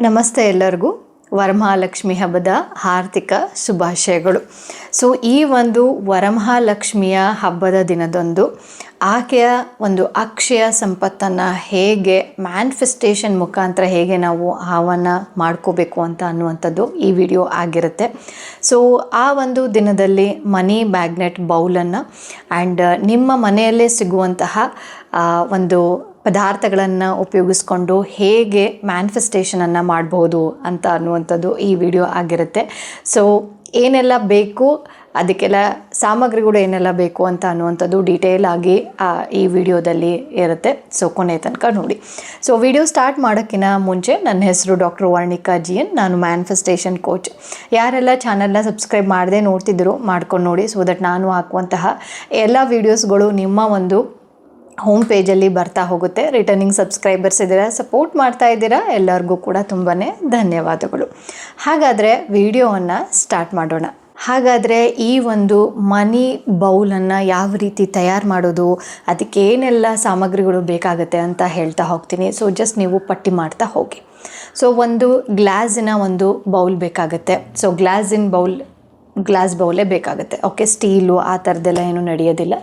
ನಮಸ್ತೆ ಎಲ್ಲರಿಗೂ ವರಮಹಾಲಕ್ಷ್ಮಿ ಹಬ್ಬದ ಹಾರ್ದಿಕ ಶುಭಾಶಯಗಳು. ಸೊ ಈ ಒಂದು ವರಮಹಾಲಕ್ಷ್ಮಿಯ ಹಬ್ಬದ ದಿನದಂದು ಆಕೆಯ ಒಂದು ಅಕ್ಷಯ ಸಂಪತ್ತನ್ನು ಹೇಗೆ ಮ್ಯಾನಿಫೆಸ್ಟೇಷನ್ ಮುಖಾಂತರ ಹೇಗೆ ನಾವು ಆಹ್ವಾನ ಮಾಡ್ಕೋಬೇಕು ಅಂತ ಅನ್ನುವಂಥದ್ದು ಈ ವಿಡಿಯೋ ಆಗಿರುತ್ತೆ. ಸೊ ಆ ಒಂದು ದಿನದಲ್ಲಿ ಮನಿ ಮ್ಯಾಗ್ನೆಟ್ ಬೌಲನ್ನು ಆ್ಯಂಡ್ ನಿಮ್ಮ ಮನೆಯಲ್ಲೇ ಸಿಗುವಂತಹ ಒಂದು ಪದಾರ್ಥಗಳನ್ನು ಉಪಯೋಗಿಸ್ಕೊಂಡು ಹೇಗೆ ಮ್ಯಾನಿಫೆಸ್ಟೇಷನನ್ನು ಮಾಡ್ಬೋದು ಅಂತ ಅನ್ನುವಂಥದ್ದು ಈ ವಿಡಿಯೋ ಆಗಿರುತ್ತೆ. ಸೊ ಏನೆಲ್ಲ ಬೇಕು, ಅದಕ್ಕೆಲ್ಲ ಸಾಮಗ್ರಿಗಳು ಏನೆಲ್ಲ ಬೇಕು ಅಂತ ಅನ್ನುವಂಥದ್ದು ಡೀಟೇಲ್ ಆಗಿ ಈ ವಿಡಿಯೋದಲ್ಲಿ ಇರುತ್ತೆ. ಸೊ ಕೊನೆ ತನಕ ನೋಡಿ. ಸೊ ವಿಡಿಯೋ ಸ್ಟಾರ್ಟ್ ಮಾಡೋಕ್ಕಿಂತ ಮುಂಚೆ ನನ್ನ ಹೆಸರು ಡಾಕ್ಟರ್ ವರ್ಣಿಕಾ GN. ನಾನು ಮ್ಯಾನಿಫೆಸ್ಟೇಷನ್ ಕೋಚ್. ಯಾರೆಲ್ಲ ಚಾನಲ್ನ ಸಬ್ಸ್ಕ್ರೈಬ್ ಮಾಡದೆ ನೋಡ್ತಿದ್ರು ಮಾಡ್ಕೊಂಡು ನೋಡಿ, ಸೊ ದಟ್ ನಾನು ಹಾಕುವಂತಹ ಎಲ್ಲ ವೀಡಿಯೋಸ್ಗಳು ನಿಮ್ಮ ಒಂದು ಹೋಮ್ ಪೇಜಲ್ಲಿ ಬರ್ತಾ ಹೋಗುತ್ತೆ. ರಿಟರ್ನಿಂಗ್ ಸಬ್ಸ್ಕ್ರೈಬರ್ಸ್ ಇದ್ದೀರಾ, ಸಪೋರ್ಟ್ ಮಾಡ್ತಾ ಇದ್ದೀರಾ, ಎಲ್ಲರಿಗೂ ಕೂಡ ತುಂಬಾ ಧನ್ಯವಾದಗಳು. ಹಾಗಾದರೆ ವಿಡಿಯೋವನ್ನು ಸ್ಟಾರ್ಟ್ ಮಾಡೋಣ. ಹಾಗಾದರೆ ಈ ಒಂದು ಮನಿ ಬೌಲನ್ನು ಯಾವ ರೀತಿ ತಯಾರು ಮಾಡೋದು, ಅದಕ್ಕೆ ಏನೆಲ್ಲ ಸಾಮಗ್ರಿಗಳು ಬೇಕಾಗುತ್ತೆ ಅಂತ ಹೇಳ್ತಾ ಹೋಗ್ತೀನಿ. ಸೊ ಜಸ್ಟ್ ನೀವು ಪಟ್ಟಿ ಮಾಡ್ತಾ ಹೋಗಿ. ಸೊ ಒಂದು ಗ್ಲಾಸಿನ ಒಂದು ಬೌಲ್ ಬೇಕಾಗುತ್ತೆ. ಸೊ ಗ್ಲಾಸ್ ಬೌಲೇ ಬೇಕಾಗುತ್ತೆ. ಓಕೆ, ಸ್ಟೀಲು ಆ ಥರದ್ದೆಲ್ಲ ಏನೂ ನಡೆಯೋದಿಲ್ಲ.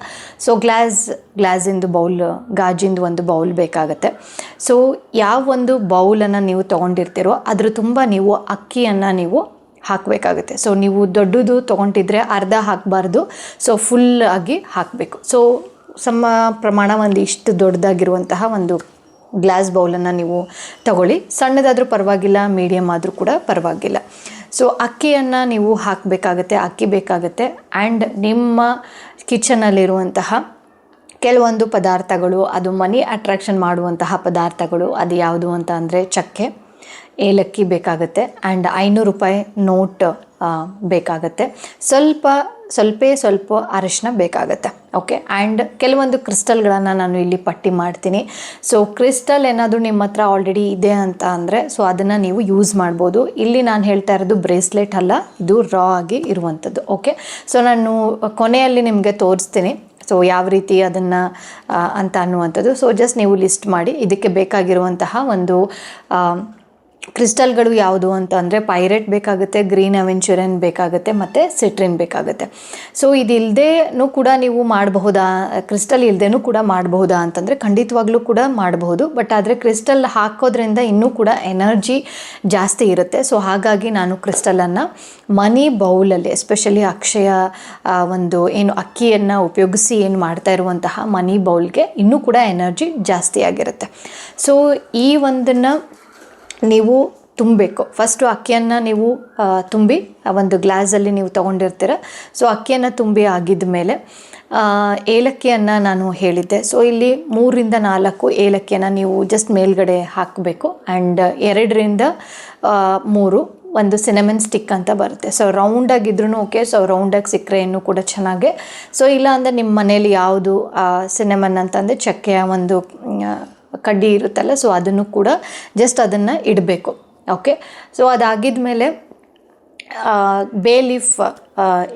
ಸೊ ಗ್ಲಾಸಿಂದು ಬೌಲ್, ಗಾಜಿಂದು ಒಂದು ಬೌಲ್ ಬೇಕಾಗುತ್ತೆ. ಸೊ ಯಾವ ಒಂದು ಬೌಲನ್ನು ನೀವು ತೊಗೊಂಡಿರ್ತೀರೋ ಅದ್ರ ತುಂಬ ನೀವು ಅಕ್ಕಿಯನ್ನು ನೀವು ಹಾಕಬೇಕಾಗುತ್ತೆ. ಸೊ ನೀವು ದೊಡ್ಡದು ತೊಗೊಂಡಿದ್ರೆ ಅರ್ಧ ಹಾಕಬಾರ್ದು, ಸೊ ಫುಲ್ ಆಗಿ ಹಾಕಬೇಕು. ಸೊ ಸಮ ಪ್ರಮಾಣ ಒಂದು ಇಷ್ಟು ದೊಡ್ಡದಾಗಿರುವಂತಹ ಒಂದು ಗ್ಲಾಸ್ ಬೌಲನ್ನು ನೀವು ತಗೊಳ್ಳಿ. ಸಣ್ಣದಾದರೂ ಪರವಾಗಿಲ್ಲ, ಮೀಡಿಯಮ್ ಆದರೂ ಕೂಡ ಪರವಾಗಿಲ್ಲ. ಸೊ ಅಕ್ಕಿಯನ್ನು ನೀವು ಹಾಕಬೇಕಾಗತ್ತೆ, ಅಕ್ಕಿ ಬೇಕಾಗುತ್ತೆ. ಆ್ಯಂಡ್ ನಿಮ್ಮ ಕಿಚನಲ್ಲಿರುವಂತಹ ಕೆಲವೊಂದು ಪದಾರ್ಥಗಳು, ಅದು ಮನಿ ಅಟ್ರಾಕ್ಷನ್ ಮಾಡುವಂತಹ ಪದಾರ್ಥಗಳು, ಅದು ಯಾವುದು ಅಂತ ಅಂದರೆ ಚಕ್ಕೆ, ಏಲಕ್ಕಿ ಬೇಕಾಗುತ್ತೆ. ಆ್ಯಂಡ್ 500 ರೂಪಾಯಿ ನೋಟ್ ಬೇಕಾಗುತ್ತೆ. ಸ್ವಲ್ಪ ಅರಿಶಿನ ಬೇಕಾಗುತ್ತೆ. ಓಕೆ, ಆ್ಯಂಡ್ ಕೆಲವೊಂದು ಕ್ರಿಸ್ಟಲ್ಗಳನ್ನು ನಾನು ಇಲ್ಲಿ ಪಟ್ಟಿ ಮಾಡ್ತೀನಿ. ಸೊ ಕ್ರಿಸ್ಟಲ್ ಏನಾದರೂ ನಿಮ್ಮ ಹತ್ರ ಆಲ್ರೆಡಿ ಇದೆ ಅಂತ ಅಂದರೆ ಸೊ ಅದನ್ನು ನೀವು ಯೂಸ್ ಮಾಡ್ಬೋದು. ಇಲ್ಲಿ ನಾನು ಹೇಳ್ತಾ ಇರೋದು ಬ್ರೇಸ್ಲೆಟ್ ಅಲ್ಲ, ಇದು ರಾ ಆಗಿ ಇರುವಂಥದ್ದು. ಓಕೆ, ಸೊ ನಾನು ಕೊನೆಯಲ್ಲಿ ನಿಮಗೆ ತೋರಿಸ್ತೀನಿ ಸೊ ಯಾವ ರೀತಿ ಅದನ್ನು ಅಂತ ಅನ್ನುವಂಥದ್ದು. ಸೊ ಜಸ್ಟ್ ನೀವು ಲಿಸ್ಟ್ ಮಾಡಿ. ಇದಕ್ಕೆ ಬೇಕಾಗಿರುವಂತಹ ಒಂದು ಕ್ರಿಸ್ಟಲ್ಗಳು ಯಾವುದು ಅಂತ ಅಂದರೆ ಪೈರೇಟ್ ಬೇಕಾಗುತ್ತೆ, ಗ್ರೀನ್ ಅವೆಂಚುರನ್ ಬೇಕಾಗುತ್ತೆ, ಮತ್ತು ಸಿಟ್ರಿನ್ ಬೇಕಾಗುತ್ತೆ. ಸೊ ಇದಿಲ್ಲದೇನೂ ಕೂಡ ನೀವು ಮಾಡಬಹುದಾ, ಕ್ರಿಸ್ಟಲ್ ಇಲ್ಲದೇನೂ ಕೂಡ ಮಾಡಬಹುದಾ ಅಂತಂದರೆ ಖಂಡಿತವಾಗ್ಲೂ ಕೂಡ ಮಾಡಬಹುದು. ಬಟ್ ಆದರೆ ಕ್ರಿಸ್ಟಲ್ ಹಾಕೋದ್ರಿಂದ ಇನ್ನೂ ಕೂಡ ಎನರ್ಜಿ ಜಾಸ್ತಿ ಇರುತ್ತೆ. ಸೊ ಹಾಗಾಗಿ ನಾನು ಕ್ರಿಸ್ಟಲನ್ನು ಮನಿ ಬೌಲಲ್ಲಿ, ಎಸ್ಪೆಷಲಿ ಅಕ್ಷಯ ಒಂದು ಏನು ಅಕ್ಕಿಯನ್ನು ಉಪಯೋಗಿಸಿ ಏನು ಮಾಡ್ತಾ ಇರುವಂತಹ ಮನಿ ಬೌಲ್ಗೆ ಇನ್ನೂ ಕೂಡ ಎನರ್ಜಿ ಜಾಸ್ತಿ ಆಗಿರುತ್ತೆ. ಸೊ ಈ ಒಂದನ್ನು ನೀವು ತುಂಬಬೇಕು. ಫಸ್ಟು ಅಕ್ಕಿಯನ್ನು ನೀವು ತುಂಬಿ ಒಂದು ಗ್ಲಾಸಲ್ಲಿ ನೀವು ತೊಗೊಂಡಿರ್ತೀರ. ಸೊ ಅಕ್ಕಿಯನ್ನು ತುಂಬಿ ಆಗಿದ ಮೇಲೆ ಏಲಕ್ಕಿಯನ್ನು ನಾನು ಹೇಳಿದ್ದೆ. ಸೊ ಇಲ್ಲಿ 3 ರಿಂದ 4 ಏಲಕ್ಕಿಯನ್ನು ನೀವು ಜಸ್ಟ್ ಮೇಲ್ಗಡೆ ಹಾಕಬೇಕು. ಆ್ಯಂಡ್ 2 ರಿಂದ 3 ಒಂದು ಸಿನಮನ್ ಸ್ಟಿಕ್ ಅಂತ ಬರುತ್ತೆ. ಸೊ ರೌಂಡಾಗಿದ್ರೂ ಓಕೆ, ಸೊ ರೌಂಡಾಗಿ ಸಿಕ್ಕರೆ ಇನ್ನೂ ಕೂಡ ಚೆನ್ನಾಗೆ. ಸೊ ಇಲ್ಲ ಅಂದರೆ ನಿಮ್ಮ ಮನೇಲಿ ಯಾವುದು ಸಿನಮನ್ ಅಂತಂದರೆ ಚಕ್ಕೆಯ ಒಂದು ಕಡ್ಡಿ ಇರುತ್ತಲ್ಲ, ಸೊ ಅದನ್ನು ಕೂಡ ಜಸ್ಟ್ ಅದನ್ನು ಇಡಬೇಕು. ಓಕೆ, ಸೊ ಅದಾಗಿದ ಮೇಲೆ ಬೇ ಲೀಫ್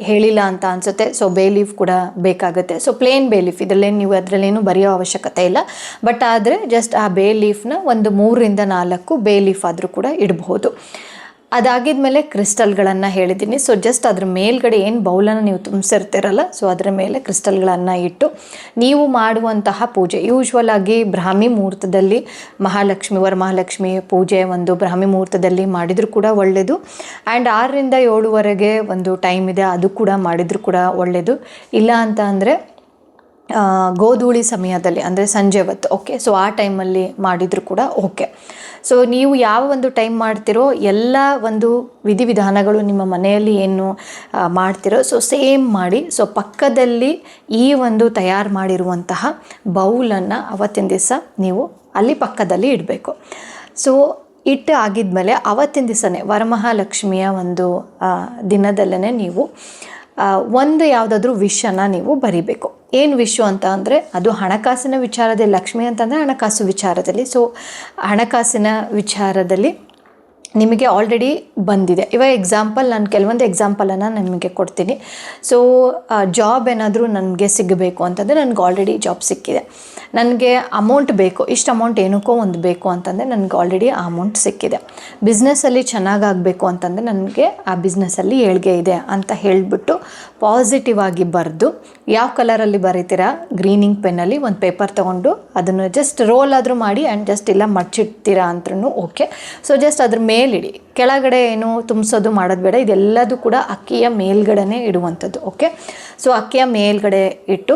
ಹೇಳಿಲ್ಲ ಅಂತ ಅನಿಸುತ್ತೆ. ಸೊ ಬೇ ಲೀಫ್ ಕೂಡ ಬೇಕಾಗುತ್ತೆ. ಸೊ ಪ್ಲೇನ್ ಬೇ ಲೀಫ್, ನೀವು ಅದರಲ್ಲೇನು ಬರೆಯೋ ಅವಶ್ಯಕತೆ ಇಲ್ಲ. ಬಟ್ ಆದರೆ ಜಸ್ಟ್ ಆ ಬೇ ಲೀಫ್ನ ಒಂದು 3 ರಿಂದ 4 ಬೇ ಲೀಫ್ ಆದರೂ ಕೂಡ ಇಡಬಹುದು. ಅದಾಗಿದ ಮೇಲೆ ಕ್ರಿಸ್ಟಲ್ಗಳನ್ನು ಹೇಳಿದ್ದೀನಿ. ಸೊ ಜಸ್ಟ್ ಅದ್ರ ಮೇಲ್ಗಡೆ ಏನು ಬೌಲನ್ನು ನೀವು ತುಂಬಿಸಿರ್ತೀರಲ್ಲ, ಸೊ ಅದರ ಮೇಲೆ ಕ್ರಿಸ್ಟಲ್ಗಳನ್ನು ಇಟ್ಟು ನೀವು ಮಾಡುವಂತಹ ಪೂಜೆ, ಯೂಶ್ವಲ್ ಆಗಿ ಬ್ರಾಹ್ಮಿ ಮುಹೂರ್ತದಲ್ಲಿ ವರಮಹಾಲಕ್ಷ್ಮಿ ಪೂಜೆ ಒಂದು ಬ್ರಾಹ್ಮಿ ಮುಹೂರ್ತದಲ್ಲಿ ಮಾಡಿದರೂ ಕೂಡ ಒಳ್ಳೆಯದು. ಆ್ಯಂಡ್ 6 ರಿಂದ 7ವರೆಗೆ ಒಂದು ಟೈಮ್ ಇದೆ, ಅದು ಕೂಡ ಮಾಡಿದರೂ ಕೂಡ ಒಳ್ಳೆಯದು. ಇಲ್ಲ ಅಂತ ಅಂದರೆ ಗೋಧೂಳಿ ಸಮಯದಲ್ಲಿ ಅಂದರೆ ಸಂಜೆ ಹೊತ್ತು. ಓಕೆ, ಸೊ ಆ ಟೈಮಲ್ಲಿ ಮಾಡಿದರೂ ಕೂಡ ಓಕೆ. ಸೊ ನೀವು ಯಾವ ಒಂದು ಟೈಮ್ ಮಾಡ್ತಿರೋ ಎಲ್ಲ ಒಂದು ವಿಧಿವಿಧಾನಗಳು ನಿಮ್ಮ ಮನೆಯಲ್ಲಿ ಏನು ಮಾಡ್ತಿರೋ ಸೊ ಸೇಮ್ ಮಾಡಿ. ಸೊ ಪಕ್ಕದಲ್ಲಿ ಈ ಒಂದು ತಯಾರು ಮಾಡಿರುವಂತಹ ಬೌಲನ್ನು ಅವತ್ತಿನ ದಿವಸ ನೀವು ಅಲ್ಲಿ ಪಕ್ಕದಲ್ಲಿ ಇಡಬೇಕು. ಸೊ ಇಟ್ಟು ಆಗಿದ್ಮೇಲೆ ಅವತ್ತಿನ ದಿವಸನೇ ವರಮಹಾಲಕ್ಷ್ಮಿಯ ಒಂದು ದಿನದಲ್ಲೇ ನೀವು ಒಂದು ಯಾವುದಾದ್ರೂ ವಿಷನ್ನು ನೀವು ಬರಿಬೇಕು. ಏನು ವಿಷು ಅಂತ ಅಂದರೆ ಅದು ಹಣಕಾಸಿನ ವಿಚಾರದಲ್ಲಿ, ಲಕ್ಷ್ಮಿ ಅಂತಂದರೆ ಹಣಕಾಸು ವಿಚಾರದಲ್ಲಿ. ಸೊ ಹಣಕಾಸಿನ ವಿಚಾರದಲ್ಲಿ ನಿಮಗೆ ಆಲ್ರೆಡಿ ಬಂದಿದೆ. ಇವಾಗ ಎಕ್ಸಾಂಪಲ್ ನಾನು ಕೆಲವೊಂದು ಎಕ್ಸಾಂಪಲನ್ನು ನಿಮಗೆ ಕೊಡ್ತೀನಿ. ಸೊ ಜಾಬ್ ಏನಾದರೂ ನನಗೆ ಸಿಗಬೇಕು ಅಂತಂದರೆ ನನಗೆ ಆಲ್ರೆಡಿ ಜಾಬ್ ಸಿಕ್ಕಿದೆ, ನನಗೆ ಅಮೌಂಟ್ ಬೇಕು, ಇಷ್ಟು ಅಮೌಂಟ್ ಏನಕ್ಕೋ ಒಂದು ಬೇಕು ಅಂತಂದರೆ ನನಗೆ ಆಲ್ರೆಡಿ ಆ ಅಮೌಂಟ್ ಸಿಕ್ಕಿದೆ. ಬಿಸ್ನೆಸ್ಸಲ್ಲಿ ಚೆನ್ನಾಗಾಗಬೇಕು ಅಂತಂದರೆ ನನಗೆ ಆ ಬಿಸ್ನೆಸ್ಸಲ್ಲಿ ಏಳಿಗೆ ಇದೆ ಅಂತ ಹೇಳಿಬಿಟ್ಟು ಪಾಸಿಟಿವ್ ಆಗಿ ಬರೆದು, ಯಾವ ಕಲರಲ್ಲಿ ಬರೀತೀರಾ, ಗ್ರೀನಿಂಗ್ ಪೆನ್ನಲ್ಲಿ ಒಂದು ಪೇಪರ್ ತೊಗೊಂಡು ಅದನ್ನು ಜಸ್ಟ್ ರೋಲ್ ಆದರೂ ಮಾಡಿ ಆ್ಯಂಡ್ ಜಸ್ಟ್ ಇಲ್ಲ ಮಡ್ಚಿಡ್ತೀರಾ ಅಂದ್ರೂ ಓಕೆ. ಸೊ ಜಸ್ಟ್ ಅದ್ರ ಮೇಲಿಡಿ, ಕೆಳಗಡೆ ಏನು ತುಂಬಿಸೋದು ಮಾಡೋದು ಬೇಡ, ಇದೆಲ್ಲದೂ ಕೂಡ ಅಕ್ಕಿಯ ಮೇಲ್ಗಡೆನೇ ಇಡುವಂಥದ್ದು. ಓಕೆ, ಸೊ ಅಕ್ಕಿಯ ಮೇಲ್ಗಡೆ ಇಟ್ಟು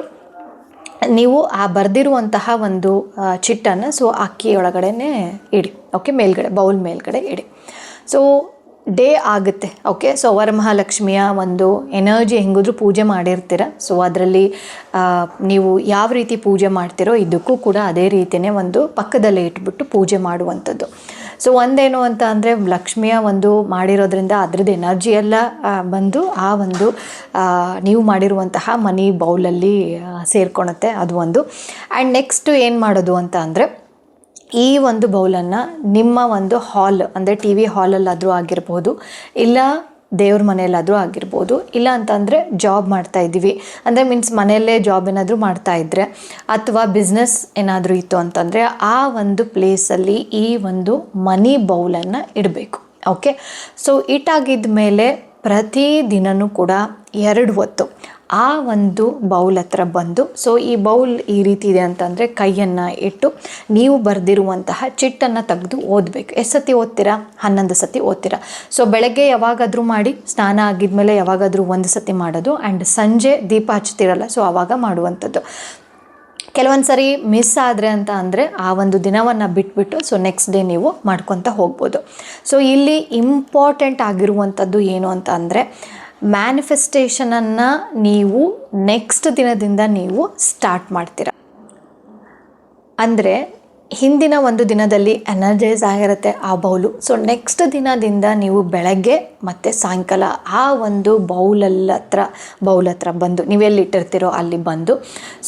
ನೀವು ಆ ಬರೆದಿರುವಂತಹ ಒಂದು ಚಿಟ್ಟನ್ನು ಸೊ ಅಕ್ಕಿಯೊಳಗಡೆನೇ ಇಡಿ. ಓಕೆ, ಮೇಲ್ಗಡೆ ಬೌಲ್ ಮೇಲ್ಗಡೆ ಇಡಿ. ಸೊ ಡೇ ಆಗುತ್ತೆ. ಓಕೆ, ಸೊ ವರಮಹಾಲಕ್ಷ್ಮಿಯ ಒಂದು ಎನರ್ಜಿ ಹೆಂಗಿದ್ರು ಪೂಜೆ ಮಾಡಿರ್ತೀರ. ಸೊ ಅದರಲ್ಲಿ ನೀವು ಯಾವ ರೀತಿ ಪೂಜೆ ಮಾಡ್ತೀರೋ ಇದಕ್ಕೂ ಕೂಡ ಅದೇ ರೀತಿಯೇ ಒಂದು ಪಕ್ಕದಲ್ಲೇ ಇಟ್ಬಿಟ್ಟು ಪೂಜೆ ಮಾಡುವಂಥದ್ದು. ಸೊ ಒಂದೇನು ಅಂತ ಅಂದರೆ ಲಕ್ಷ್ಮಿಯ ಒಂದು ಮಾಡಿರೋದ್ರಿಂದ ಅದರದ್ದು ಎನರ್ಜಿ ಎಲ್ಲ ಬಂದು ಆ ಒಂದು ನೀವು ಮಾಡಿರುವಂತಹ ಮನಿ ಬೌಲಲ್ಲಿ ಸೇರ್ಕೊಳುತ್ತೆ, ಅದು ಒಂದು. ಆ್ಯಂಡ್ ನೆಕ್ಸ್ಟು ಏನು ಮಾಡೋದು ಅಂತ ಅಂದರೆ, ಈ ಒಂದು ಬೌಲನ್ನು ನಿಮ್ಮ ಒಂದು ಹಾಲ್ ಅಂದರೆ ಟಿ ವಿ ಹಾಲಲ್ಲಾದರೂ ಆಗಿರ್ಬೋದು, ಇಲ್ಲ ದೇವ್ರ ಮನೆಯಲ್ಲಾದರೂ ಆಗಿರ್ಬೋದು, ಇಲ್ಲ ಅಂತಂದರೆ ಜಾಬ್ ಮಾಡ್ತಾಯಿದ್ದೀವಿ ಅಂದರೆ ಮೀನ್ಸ್ ಮನೆಯಲ್ಲೇ ಜಾಬ್ ಏನಾದರೂ ಮಾಡ್ತಾಯಿದ್ರೆ ಅಥವಾ ಬಿಸ್ನೆಸ್ ಏನಾದರೂ ಇತ್ತು ಅಂತಂದರೆ ಆ ಒಂದು ಪ್ಲೇಸಲ್ಲಿ ಈ ಒಂದು ಮನಿ ಬೌಲನ್ನು ಇಡಬೇಕು. ಓಕೆ, ಸೊ ಇಟ್ಟಾಗಿದ್ದ ಮೇಲೆ ಪ್ರತಿದಿನವೂ ಕೂಡ 2 ಹೊತ್ತು ಆ ಒಂದು ಬೌಲ್ ಹತ್ರ ಬಂದು, ಸೊ ಈ ಬೌಲ್ ಈ ರೀತಿ ಇದೆ ಅಂತಂದರೆ ಕೈಯನ್ನು ಇಟ್ಟು ನೀವು ಬರೆದಿರುವಂತಹ ಚಿಟ್ಟನ್ನು ತೆಗೆದು ಓದಬೇಕು. ಎಷ್ಟು ಸತಿ ಓದ್ತೀರಾ? 11 ಸತಿ ಓದ್ತೀರಾ. ಸೊ ಬೆಳಗ್ಗೆ ಯಾವಾಗಾದರೂ ಮಾಡಿ, ಸ್ನಾನ ಆಗಿದ್ಮೇಲೆ ಯಾವಾಗಾದರೂ 1 ಸತಿ ಮಾಡೋದು, ಆ್ಯಂಡ್ ಸಂಜೆ ದೀಪ ಹಚ್ತಿರಲ್ಲ ಸೊ ಆವಾಗ ಮಾಡುವಂಥದ್ದು. ಕೆಲವೊಂದು ಸರಿ ಮಿಸ್ ಆದರೆ ಅಂತ ಅಂದರೆ ಆ ಒಂದು ದಿನವನ್ನು ಬಿಟ್ಬಿಟ್ಟು ಸೊ ನೆಕ್ಸ್ಟ್ ಡೇ ನೀವು ಮಾಡ್ಕೊತ ಹೋಗ್ಬೋದು. ಸೊ ಇಲ್ಲಿ ಇಂಪಾರ್ಟೆಂಟ್ ಆಗಿರುವಂಥದ್ದು ಏನು ಅಂತ ಅಂದರೆ, ಮ್ಯಾನಿಫೆಸ್ಟೇಷನನ್ನು ನೀವು ನೆಕ್ಸ್ಟ್ ದಿನದಿಂದ ನೀವು ಸ್ಟಾರ್ಟ್ ಮಾಡ್ತೀರ. ಅಂದರೆ ಹಿಂದಿನ ಒಂದು ದಿನದಲ್ಲಿ ಎನರ್ಜೈಸ್ ಆಗಿರುತ್ತೆ ಆ ಬೌಲು. ಸೊ ನೆಕ್ಸ್ಟ್ ದಿನದಿಂದ ನೀವು ಬೆಳಗ್ಗೆ ಮತ್ತು ಸಾಯಂಕಾಲ ಆ ಒಂದು ಬೌಲ್ ಹತ್ರ ಬಂದು, ನೀವೆಲ್ಲಿಟ್ಟಿರ್ತೀರೋ ಅಲ್ಲಿ ಬಂದು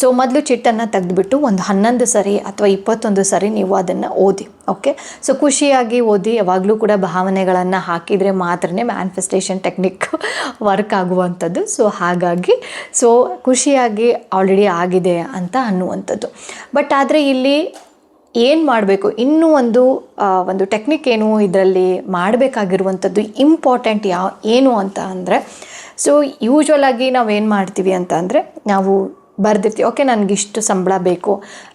ಸೊ ಮೊದಲು ಚಿಟ್ಟನ್ನು ತೆಗೆದುಬಿಟ್ಟು ಒಂದು 11 ಸರಿ ಅಥವಾ 21 ಸರಿ ನೀವು ಅದನ್ನು ಓದಿ. ಓಕೆ, ಸೊ ಖುಷಿಯಾಗಿ ಓದಿ. ಯಾವಾಗಲೂ ಕೂಡ ಭಾವನೆಗಳನ್ನು ಹಾಕಿದರೆ ಮಾತ್ರನೇ ಮ್ಯಾನಿಫೆಸ್ಟೇಷನ್ ಟೆಕ್ನಿಕ್ ವರ್ಕ್ ಆಗುವಂಥದ್ದು. ಸೊ ಹಾಗಾಗಿ ಸೊ ಖುಷಿಯಾಗಿ ಆಲ್ರೆಡಿ ಆಗಿದೆ ಅಂತ ಅನ್ನುವಂಥದ್ದು. ಬಟ್ ಆದರೆ ಇಲ್ಲಿ ಏನು ಮಾಡಬೇಕು, ಇನ್ನೂ ಒಂದು ಟೆಕ್ನಿಕ್ ಏನು ಇದರಲ್ಲಿ ಮಾಡಬೇಕಾಗಿರುವಂಥದ್ದು ಇಂಪಾರ್ಟೆಂಟ್ ಏನು ಅಂತ ಅಂದರೆ, ಸೊ ಯೂಶ್ವಲಾಗಿ ನಾವೇನು ಮಾಡ್ತೀವಿ ಅಂತ ಅಂದರೆ, ನಾವು ಬರೆದಿರ್ತೀವಿ, ಓಕೆ ನನಗಿಷ್ಟು ಸಂಬಳ ಬೇಕು,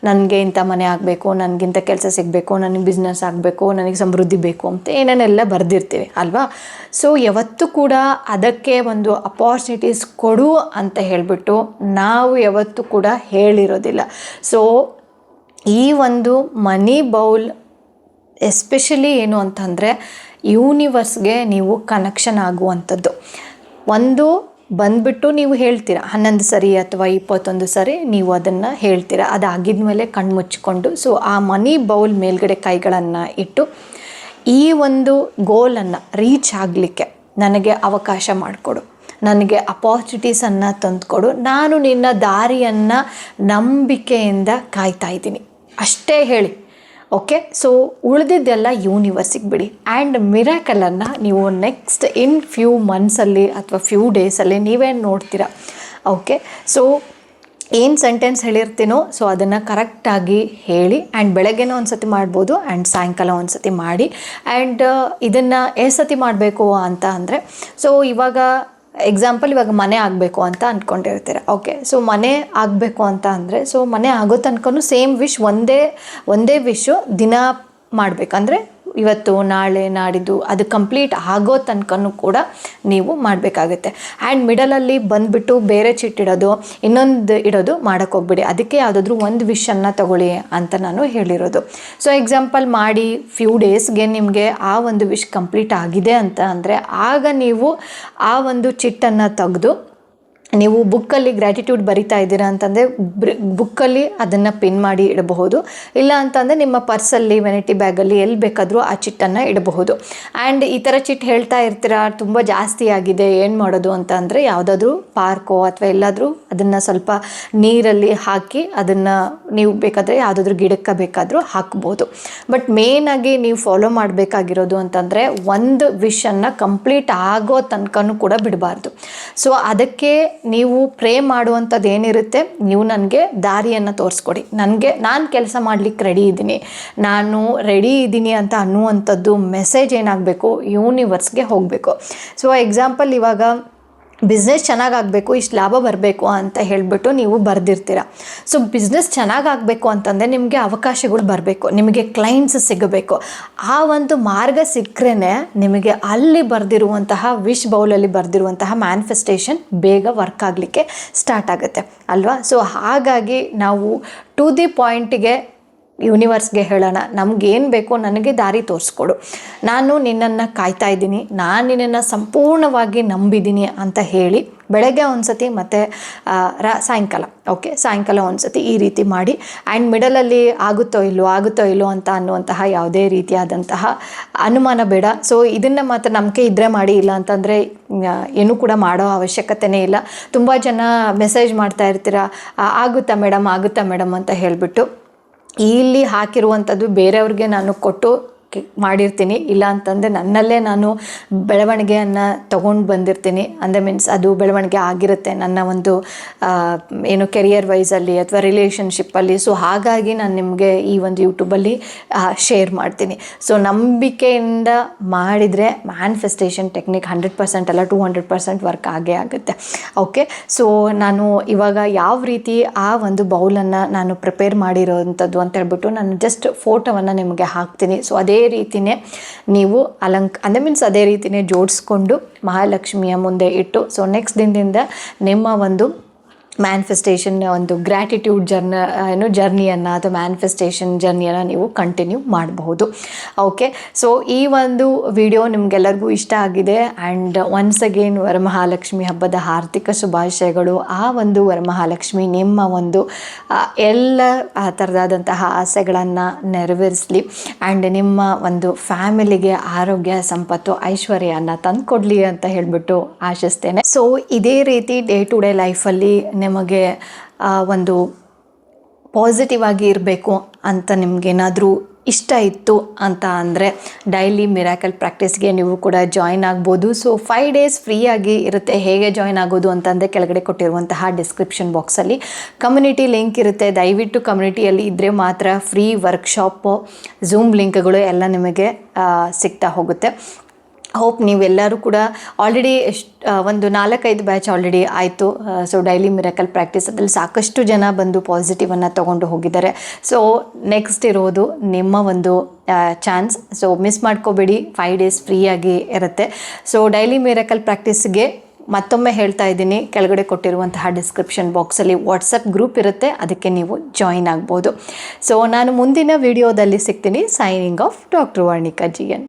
ನನಗೆ ಇಂಥ ಮನೆ ಆಗಬೇಕು, ನನಗಿಂಥ ಕೆಲಸ ಸಿಗಬೇಕು, ನನಗೆ ಬಿಸ್ನೆಸ್ ಆಗಬೇಕು, ನನಗೆ ಸಮೃದ್ಧಿ ಬೇಕು ಅಂತ ಏನೇನೆಲ್ಲ ಬರೆದಿರ್ತೀವಿ ಅಲ್ವಾ. ಸೊ ಯಾವತ್ತೂ ಕೂಡ ಅದಕ್ಕೆ ಒಂದು ಅಪಾರ್ಚುನಿಟೀಸ್ ಕೊಡು ಅಂತ ಹೇಳಿಬಿಟ್ಟು ನಾವು ಯಾವತ್ತೂ ಕೂಡ ಹೇಳಿರೋದಿಲ್ಲ. ಸೊ ಈ ಒಂದು ಮನಿ ಬೌಲ್ ಎಸ್ಪೆಷಲಿ ಏನು ಅಂತಂದರೆ ಯೂನಿವರ್ಸ್ಗೆ ನೀವು ಕನೆಕ್ಷನ್ ಆಗುವಂಥದ್ದು. ಒಂದು ಬಂದುಬಿಟ್ಟು ನೀವು ಹೇಳ್ತೀರಾ 11 ಸರಿ ಅಥವಾ 21 ಸರಿ ನೀವು ಅದನ್ನು ಹೇಳ್ತೀರಾ. ಅದಾಗಿದ ಮೇಲೆ ಕಣ್ಣು ಮುಚ್ಚಿಕೊಂಡು ಸೊ ಆ ಮನಿ ಬೌಲ್ ಮೇಲ್ಗಡೆ ಕೈಗಳನ್ನು ಇಟ್ಟು, ಈ ಒಂದು ಗೋಲನ್ನು ರೀಚ್ ಆಗಲಿಕ್ಕೆ ನನಗೆ ಅವಕಾಶ ಮಾಡಿಕೊಡು, ನನಗೆ ಅಪಾರ್ಚುನಿಟೀಸನ್ನು ತಂದುಕೊಡು, ನಾನು ನಿನ್ನ ದಾರಿಯನ್ನು ನಂಬಿಕೆಯಿಂದ ಕಾಯ್ತಾ ಇದ್ದೀನಿ ಅಷ್ಟೇ ಹೇಳಿ. ಓಕೆ, ಸೊ ಉಳಿದಿದ್ದೆಲ್ಲ ಯೂನಿವರ್ಸಿಗೆ ಬಿಡಿ. ಆ್ಯಂಡ್ ಮಿರಾಕಲನ್ನು ನೀವು ನೆಕ್ಸ್ಟ್ ಇನ್ ಫ್ಯೂ ಮಂತ್ಸಲ್ಲಿ ಅಥವಾ ಫ್ಯೂ ಡೇಸಲ್ಲಿ ನೀವೇ ನೋಡ್ತೀರಾ. ಓಕೆ, ಸೊ ಏನು ಸೆಂಟೆನ್ಸ್ ಹೇಳಿರ್ತೀನೋ ಸೊ ಅದನ್ನು ಕರೆಕ್ಟಾಗಿ ಹೇಳಿ. ಆ್ಯಂಡ್ ಬೆಳಗ್ಗೆನೂ ಒಂದು ಸತಿ ಮಾಡ್ಬೋದು ಆ್ಯಂಡ್ ಸಾಯಂಕಾಲ ಒಂದು ಸತಿ ಮಾಡಿ. ಆ್ಯಂಡ್ ಇದನ್ನು ಎಷ್ಟು ಸತಿ ಮಾಡಬೇಕು ಅಂತ ಅಂದರೆ, ಸೊ ಇವಾಗ ಎಕ್ಸಾಂಪಲ್ ಇವಾಗ ಮನೆ ಆಗಬೇಕು ಅಂತ ಅಂದ್ಕೊಂಡಿರ್ತೀರ. ಓಕೆ, ಸೊ ಮನೆ ಆಗಬೇಕು ಅಂತ ಅಂದರೆ ಸೊ ಮನೆ ಆಗೋ ತನಕನೂ ಸೇಮ್ ವಿಶ್ ಒಂದೇ ವಿಶು ದಿನ ಮಾಡಬೇಕಂದ್ರೆ ಇವತ್ತು ನಾಳೆ ನಾಡಿದ್ದು ಅದು ಕಂಪ್ಲೀಟ್ ಆಗೋ ತನಕನೂ ಕೂಡ ನೀವು ಮಾಡಬೇಕಾಗುತ್ತೆ. ಆ್ಯಂಡ್ ಮಿಡಲಲ್ಲಿ ಬಂದುಬಿಟ್ಟು ಬೇರೆ ಚಿಟ್ಟಿಡೋದು ಇನ್ನೊಂದು ಇಡೋದು ಮಾಡೋಕ್ಕೆ ಹೋಗ್ಬಿಡಿ. ಅದಕ್ಕೆ ಯಾವುದಾದ್ರೂ ಒಂದು ವಿಷನ್ನು ತಗೊಳ್ಳಿ ಅಂತ ನಾನು ಹೇಳಿರೋದು. ಸೊ ಎಕ್ಸಾಂಪಲ್ ಮಾಡಿ ಫ್ಯೂ ಡೇಸ್ಗೆ ನಿಮಗೆ ಆ ಒಂದು ವಿಶ್ ಕಂಪ್ಲೀಟ್ ಆಗಿದೆ ಅಂತ ಅಂದರೆ ಆಗ ನೀವು ಆ ಒಂದು ಚಿಟ್ಟನ್ನು ತೆಗೆದು ನೀವು ಬುಕ್ಕಲ್ಲಿ ಗ್ರ್ಯಾಟಿಟ್ಯೂಡ್ ಬರಿತಾ ಇದ್ದೀರಾ ಅಂತಂದರೆ ಬುಕ್ಕಲ್ಲಿ ಅದನ್ನು ಪಿನ್ ಮಾಡಿ ಇಡಬಹುದು. ಇಲ್ಲ ಅಂತಂದರೆ ನಿಮ್ಮ ಪರ್ಸಲ್ಲಿ, ವೆನಿಟಿ ಬ್ಯಾಗಲ್ಲಿ ಎಲ್ಲಿ ಬೇಕಾದರೂ ಆ ಚಿಟ್ಟನ್ನು ಇಡಬಹುದು. ಆ್ಯಂಡ್ ಈ ಥರ ಚಿಟ್ ಹೇಳ್ತಾ ಇರ್ತೀರಾ, ತುಂಬ ಜಾಸ್ತಿ ಆಗಿದೆ, ಏನು ಮಾಡೋದು ಅಂತ ಅಂದರೆ ಯಾವುದಾದ್ರೂ ಪಾರ್ಕೋ ಅಥವಾ ಎಲ್ಲಾದರೂ ಅದನ್ನು ಸ್ವಲ್ಪ ನೀರಲ್ಲಿ ಹಾಕಿ ಅದನ್ನು ನೀವು ಬೇಕಾದರೆ ಯಾವುದಾದ್ರೂ ಗಿಡಕ್ಕೆ ಬೇಕಾದರೂ ಹಾಕ್ಬೋದು. ಬಟ್ ಮೇಯ್ನಾಗಿ ನೀವು ಫಾಲೋ ಮಾಡಬೇಕಾಗಿರೋದು ಅಂತಂದರೆ ಒಂದು ವಿಷನ್ನು ಕಂಪ್ಲೀಟ್ ಆಗೋ ತನಕನೂ ಕೂಡ ಬಿಡಬಾರ್ದು. ಸೊ ಅದಕ್ಕೆ ನೀವು ಪ್ರೇ ಮಾಡುವಂಥದ್ದು ಏನಿರುತ್ತೆ, ನೀವು ನನಗೆ ದಾರಿಯನ್ನು ತೋರಿಸ್ಕೊಡಿ, ನಾನು ಕೆಲಸ ಮಾಡಲಿಕ್ಕೆ ರೆಡಿ ಇದ್ದೀನಿ, ನಾನು ರೆಡಿ ಇದ್ದೀನಿ ಅಂತ ಅನ್ನುವಂಥದ್ದು ಮೆಸೇಜ್ ಏನಾಗಬೇಕು, ಯೂನಿವರ್ಸ್ಗೆ ಹೋಗಬೇಕು. ಸೊ ಎಕ್ಸಾಂಪಲ್, ಇವಾಗ ಬಿಸ್ನೆಸ್ ಚೆನ್ನಾಗಾಗಬೇಕು, ಇಷ್ಟು ಲಾಭ ಬರಬೇಕು ಅಂತ ಹೇಳಿಬಿಟ್ಟು ನೀವು ಬರೆದಿರ್ತೀರ. ಸೊ ಬಿಸ್ನೆಸ್ ಚೆನ್ನಾಗಾಗಬೇಕು ಅಂತಂದರೆ ನಿಮಗೆ ಅವಕಾಶಗಳು ಬರಬೇಕು, ನಿಮಗೆ ಕ್ಲೈಂಟ್ಸ್ ಸಿಗಬೇಕು. ಆ ಒಂದು ಮಾರ್ಗ ಸಿಕ್ಕರೆ ನಿಮಗೆ ಅಲ್ಲಿ ಬರೆದಿರುವಂತಹ ವಿಶ್ ಬೌಲಲ್ಲಿ ಬರೆದಿರುವಂತಹ ಮ್ಯಾನಿಫೆಸ್ಟೇಷನ್ ಬೇಗ ವರ್ಕ್ ಆಗಲಿಕ್ಕೆ ಸ್ಟಾರ್ಟ್ ಆಗುತ್ತೆ ಅಲ್ವಾ. ಸೊ ಹಾಗಾಗಿ ನಾವು ಟು ದಿ ಪಾಯಿಂಟಿಗೆ ಯೂನಿವರ್ಸ್ಗೆ ಹೇಳೋಣ, ನಮಗೇನು ಬೇಕೋ ನನಗೆ ದಾರಿ ತೋರಿಸ್ಕೊಡು, ನಾನು ನಿನ್ನನ್ನು ಕಾಯ್ತಾ ಇದ್ದೀನಿ, ನಾನು ನಿನ್ನನ್ನು ಸಂಪೂರ್ಣವಾಗಿ ನಂಬಿದ್ದೀನಿ ಅಂತ ಹೇಳಿ ಬೆಳಗ್ಗೆ ಒಂದು ಸತಿ ಮತ್ತು ಸಾಯಂಕಾಲ ಒಂದು ಸತಿ ಈ ರೀತಿ ಮಾಡಿ. ಆ್ಯಂಡ್ ಮಿಡಲಲ್ಲಿ ಆಗುತ್ತೋ ಇಲ್ಲೋ ಅಂತ ಅನ್ನುವಂತಹ ಯಾವುದೇ ರೀತಿಯಾದಂತಹ ಅನುಮಾನ ಬೇಡ. ಸೊ ಇದನ್ನು ಮಾತ್ರ ನಂಬಿಕೆ ಇದ್ದರೆ ಮಾಡಿ, ಇಲ್ಲ ಅಂತಂದರೆ ಏನೂ ಕೂಡ ಮಾಡೋ ಅವಶ್ಯಕತೆಯೇ ಇಲ್ಲ. ತುಂಬ ಜನ ಮೆಸೇಜ್ ಮಾಡ್ತಾ ಇರ್ತೀರ, ಆಗುತ್ತಾ ಮೇಡಮ್ ಅಂತ ಹೇಳಿಬಿಟ್ಟು. ಇಲ್ಲಿ ಹಾಕಿರುವಂಥದ್ದು ಬೇರೆಯವ್ರಿಗೆ ನಾನು ಕೊಟ್ಟು ಮಾಡಿರ್ತೀನಿ, ಇಲ್ಲ ಅಂತಂದರೆ ನನ್ನಲ್ಲೇ ನಾನು ಬೆಳವಣಿಗೆಯನ್ನು ತೊಗೊಂಡು ಬಂದಿರ್ತೀನಿ. ಅಂದರೆ ಮೀನ್ಸ್ ಅದು ಬೆಳವಣಿಗೆ ಆಗಿರುತ್ತೆ ನನ್ನ ಒಂದು ಏನು ಕೆರಿಯರ್ ವೈಸಲ್ಲಿ ಅಥವಾ ರಿಲೇಷನ್ಶಿಪ್ಪಲ್ಲಿ. ಸೊ ಹಾಗಾಗಿ ನಾನು ನಿಮಗೆ ಈ ಒಂದು ಯೂಟ್ಯೂಬಲ್ಲಿ ಶೇರ್ ಮಾಡ್ತೀನಿ. ಸೊ ನಂಬಿಕೆಯಿಂದ ಮಾಡಿದರೆ ಮ್ಯಾನಿಫೆಸ್ಟೇಷನ್ ಟೆಕ್ನಿಕ್ 100% ಅಲ್ಲ 200% ವರ್ಕ್ ಆಗೇ ಆಗುತ್ತೆ. ಓಕೆ, ಸೊ ನಾನು ಇವಾಗ ಯಾವ ರೀತಿ ಆ ಒಂದು ಬೌಲನ್ನು ನಾನು ಪ್ರಿಪೇರ್ ಮಾಡಿರೋವಂಥದ್ದು ಅಂತ ಹೇಳ್ಬಿಟ್ಟು ನಾನು ಜಸ್ಟ್ ಫೋಟೋವನ್ನು ನಿಮಗೆ ಹಾಕ್ತೀನಿ. ಸೊ ಅದೇ ರೀತಿಯೇ ನೀವು ಅಂದರೆ ಮೀನ್ಸ್ ಅದೇ ರೀತಿಯೇ ಜೋಡಿಸ್ಕೊಂಡು ಮಹಾಲಕ್ಷ್ಮಿಯ ಮುಂದೆ ಇಟ್ಟು, ಸೊ ನೆಕ್ಸ್ಟ್ ದಿನದಿಂದ ನಿಮ್ಮ ಒಂದು ಮ್ಯಾನಿಫೆಸ್ಟೇಷನ್ ಒಂದು ಗ್ರ್ಯಾಟಿಟ್ಯೂಡ್ ಜರ್ನಿಯನ್ನು ಅಥವಾ ಮ್ಯಾನಿಫೆಸ್ಟೇಷನ್ ಜರ್ನಿಯನ್ನು ನೀವು ಕಂಟಿನ್ಯೂ ಮಾಡಬಹುದು. ಓಕೆ, ಸೊ ಈ ಒಂದು ವಿಡಿಯೋ ನಿಮಗೆಲ್ಲರಿಗೂ ಇಷ್ಟ ಆಗಿದೆ. ಆ್ಯಂಡ್ ಒನ್ಸ್ ಅಗೇನ್ ವರಮಹಾಲಕ್ಷ್ಮಿ ಹಬ್ಬದ ಹಾರ್ದಿಕ ಶುಭಾಶಯಗಳು. ಆ ಒಂದು ವರಮಹಾಲಕ್ಷ್ಮಿ ನಿಮ್ಮ ಒಂದು ಎಲ್ಲ ಥರದಾದಂತಹ ಆಸೆಗಳನ್ನು ನೆರವೇರಿಸಲಿ. ಆ್ಯಂಡ್ ನಿಮ್ಮ ಒಂದು ಫ್ಯಾಮಿಲಿಗೆ ಆರೋಗ್ಯ, ಸಂಪತ್ತು, ಐಶ್ವರ್ಯನ ತಂದುಕೊಡ್ಲಿ ಅಂತ ಹೇಳಿಬಿಟ್ಟು ಆಶಿಸ್ತೇನೆ. ಸೊ ಇದೇ ರೀತಿ ಡೇ ಟು ಡೇ ಲೈಫಲ್ಲಿ ನಿಮಗೆ ಒಂದು ಪಾಸಿಟಿವ್ ಆಗಿ ಇರಬೇಕು ಅಂತ ನಿಮಗೇನಾದರೂ ಇಷ್ಟ ಇತ್ತು ಅಂತ ಅಂದರೆ ಡೈಲಿ ಮಿರಾಕಲ್ ಪ್ರಾಕ್ಟೀಸ್ಗೆ ನೀವು ಕೂಡ ಜಾಯಿನ್ ಆಗ್ಬೋದು. ಸೊ 5 days ಫ್ರೀಯಾಗಿ ಇರುತ್ತೆ. ಹೇಗೆ ಜಾಯಿನ್ ಆಗೋದು ಅಂತಂದರೆ ಕೆಳಗಡೆ ಕೊಟ್ಟಿರುವಂತಹ ಡಿಸ್ಕ್ರಿಪ್ಷನ್ ಬಾಕ್ಸಲ್ಲಿ ಕಮ್ಯುನಿಟಿ ಲಿಂಕ್ ಇರುತ್ತೆ. ದಯವಿಟ್ಟು ಕಮ್ಯುನಿಟಿಯಲ್ಲಿ ಇದ್ದರೆ ಮಾತ್ರ ಫ್ರೀ ವರ್ಕ್ಶಾಪು, ಝೂಮ್ ಲಿಂಕ್ಗಳು ಎಲ್ಲ ನಿಮಗೆ ಸಿಗ್ತಾ ಹೋಗುತ್ತೆ. ಹೋಪ್ ನೀವೆಲ್ಲರೂ ಕೂಡ ಆಲ್ರೆಡಿ ಒಂದು 4-5 ಬ್ಯಾಚ್ ಆಲ್ರೆಡಿ ಆಯಿತು. ಸೊ ಡೈಲಿ ಮಿರಾಕಲ್ ಪ್ರಾಕ್ಟೀಸ್ ಅದ್ರಲ್ಲಿ ಸಾಕಷ್ಟು ಜನ ಬಂದು ಪಾಸಿಟಿವನ್ನು ತೊಗೊಂಡು ಹೋಗಿದ್ದಾರೆ. ಸೊ ನೆಕ್ಸ್ಟ್ ಇರೋದು ನಿಮ್ಮ ಒಂದು ಚಾನ್ಸ್. ಸೊ ಮಿಸ್ ಮಾಡ್ಕೋಬೇಡಿ, 5 days ಫ್ರೀಯಾಗಿ ಇರುತ್ತೆ. ಸೊ ಡೈಲಿ ಮಿರಾಕಲ್ ಪ್ರಾಕ್ಟೀಸ್ಗೆ ಮತ್ತೊಮ್ಮೆ ಹೇಳ್ತಾ ಇದ್ದೀನಿ, ಕೆಳಗಡೆ ಕೊಟ್ಟಿರುವಂತಹ ಡಿಸ್ಕ್ರಿಪ್ಷನ್ ಬಾಕ್ಸಲ್ಲಿ ವಾಟ್ಸಪ್ ಗ್ರೂಪ್ ಇರುತ್ತೆ, ಅದಕ್ಕೆ ನೀವು ಜಾಯಿನ್ ಆಗ್ಬೋದು. ಸೊ ನಾನು ಮುಂದಿನ ವಿಡಿಯೋದಲ್ಲಿ ಸಿಗ್ತೀನಿ. Signing off, doctor Varnika GN.